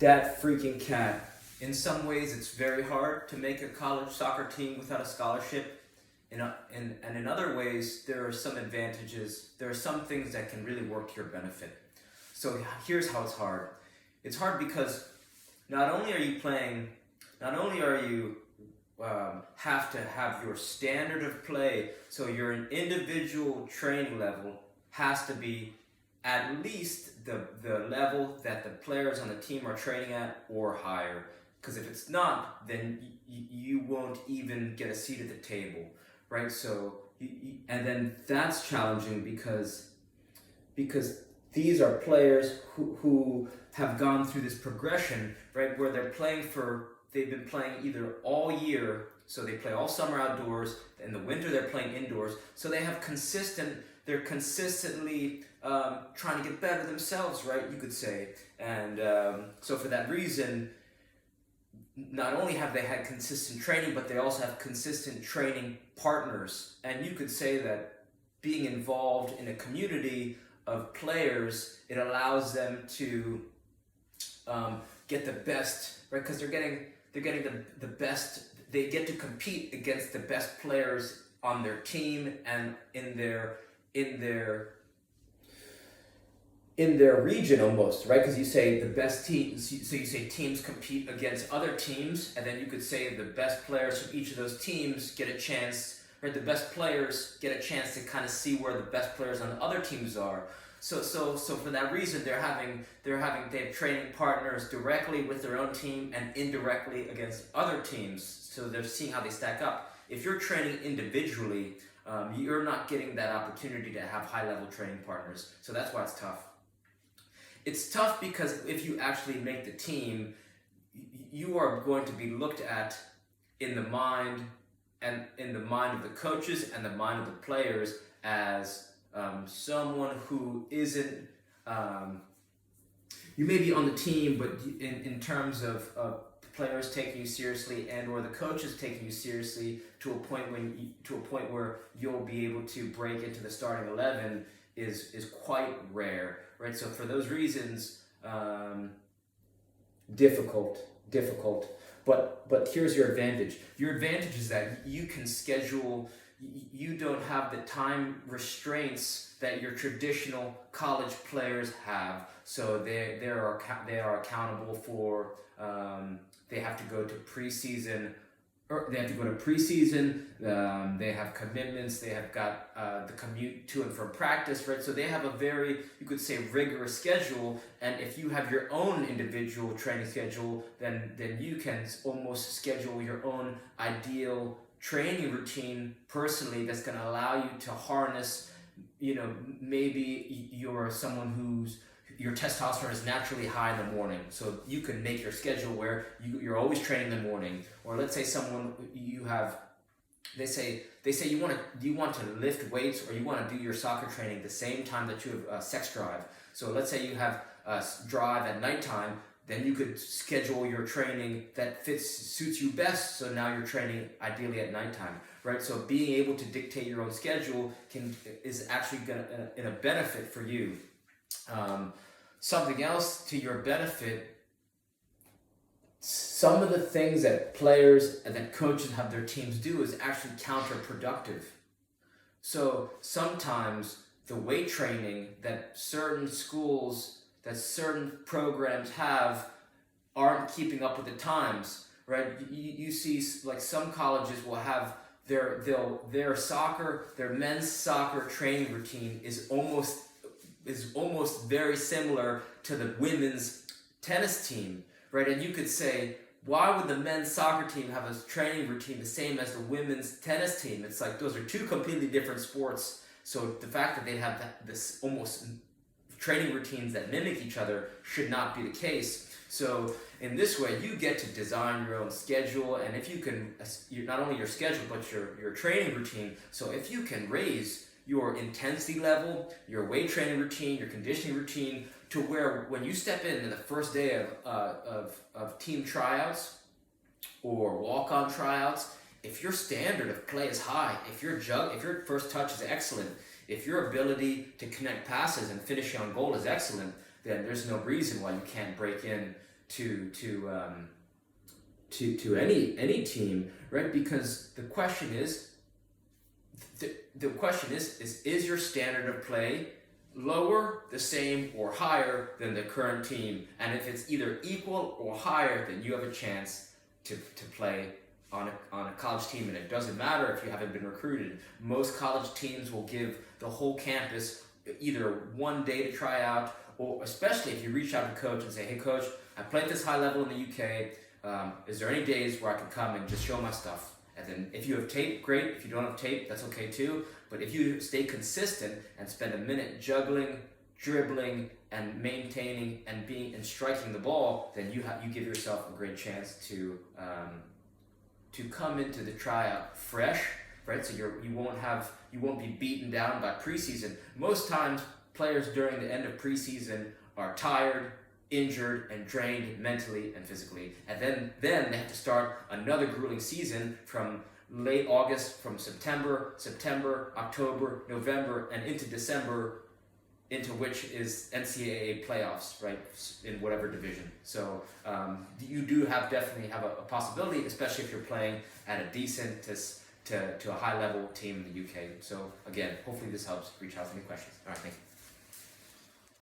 That freaking cat. In some ways, it's very hard to make a college soccer team without a scholarship. And in other ways, there are some advantages. There are some things that can really work to your benefit. So here's how it's hard. It's hard because not only are you have to have your standard of play, so your individual training level has to be at least the level that the players on the team are training at or higher. Because if it's not, then you won't even get a seat at the table, right? So, and then that's challenging because these are players who have gone through this progression, right, where they've been playing either all year, so they play all summer outdoors, in the winter they're playing indoors, so they're consistently trying to get better themselves, right, you could say. And so for that reason, not only have they had consistent training, but they also have consistent training partners. And you could say that being involved in a community of players, it allows them to get the best, right? Because they're getting the best. They get to compete against the best players on their team and in their region almost, right? Because you say the best teams, so you say teams compete against other teams, and then you could say the best players from each of those teams get a chance, right? The best players get a chance to kind of see where the best players on the other teams are. So for that reason, they have training partners directly with their own team and indirectly against other teams. So they're seeing how they stack up. If you're training individually, you're not getting that opportunity to have high-level training partners. So that's why it's tough. It's tough because if you actually make the team, you are going to be looked at in the mind of the coaches and the mind of the players as someone who isn't. You may be on the team, but in terms of players taking you seriously and or the coaches taking you seriously to a point where you'll be able to break into the starting 11 is quite rare, right? So for those reasons, difficult. But here's your advantage. Your advantage is that you can schedule. You don't have the time restraints that your traditional college players have. So they are accountable for. They have to go to preseason. They have to go to preseason. They have commitments. They have got the commute to and from practice, right? So they have a very, you could say, rigorous schedule. And if you have your own individual training schedule, then you can almost schedule your own ideal training routine personally that's going to allow you to harness, maybe you're someone whose your testosterone is naturally high in the morning, so you can make your schedule where you're always training in the morning. Or let's say someone they say you want to lift weights or you want to do your soccer training the same time that you have sex drive. So let's say you have drive at nighttime, then you could schedule your training that suits you best. So now you're training ideally at nighttime, right? So being able to dictate your own schedule is actually in a benefit for you. Something else to your benefit, some of the things that players and that coaches have their teams do is actually counterproductive. So sometimes the weight training that certain schools, that certain programs have aren't keeping up with the times, right? You see like some colleges will have their men's soccer training routine is almost very similar to the women's tennis team, right? And you could say, why would the men's soccer team have a training routine the same as the women's tennis team? It's like those are two completely different sports. So the fact that they have this almost training routines that mimic each other should not be the case. So in this way, you get to design your own schedule, and if you can, not only your schedule, but your training routine. So if you can raise your intensity level, your weight training routine, your conditioning routine, to where when you step in the first day of team tryouts or walk-on tryouts, if your standard of play is high, if your first touch is excellent, if your ability to connect passes and finishing on goal is excellent, then there's no reason why you can't break in to any team, right? Because the question is, is your standard of play lower, the same, or higher than the current team? And if it's either equal or higher, then you have a chance to play on a college team. And it doesn't matter if you haven't been recruited. Most college teams will give the whole campus either one day to try out, or especially if you reach out to coach and say, hey coach, I played this high level in the UK. Is there any days where I can come and just show my stuff? And then if you have tape, great. If you don't have tape, that's okay too. But if you stay consistent and spend a minute juggling, dribbling, and maintaining and striking the ball, then you give yourself a great chance to come into the tryout fresh, right? So you won't be beaten down by preseason. Most times, players during the end of preseason are tired, injured, and drained mentally and physically, and then they have to start another grueling season from late August, from September, October, November, and into December, into which is NCAA playoffs, right, in whatever division. So you do definitely have a possibility, especially if you're playing at a decent to a high level team in the UK. So again, hopefully this helps. Reach out with any questions. All right, thank you.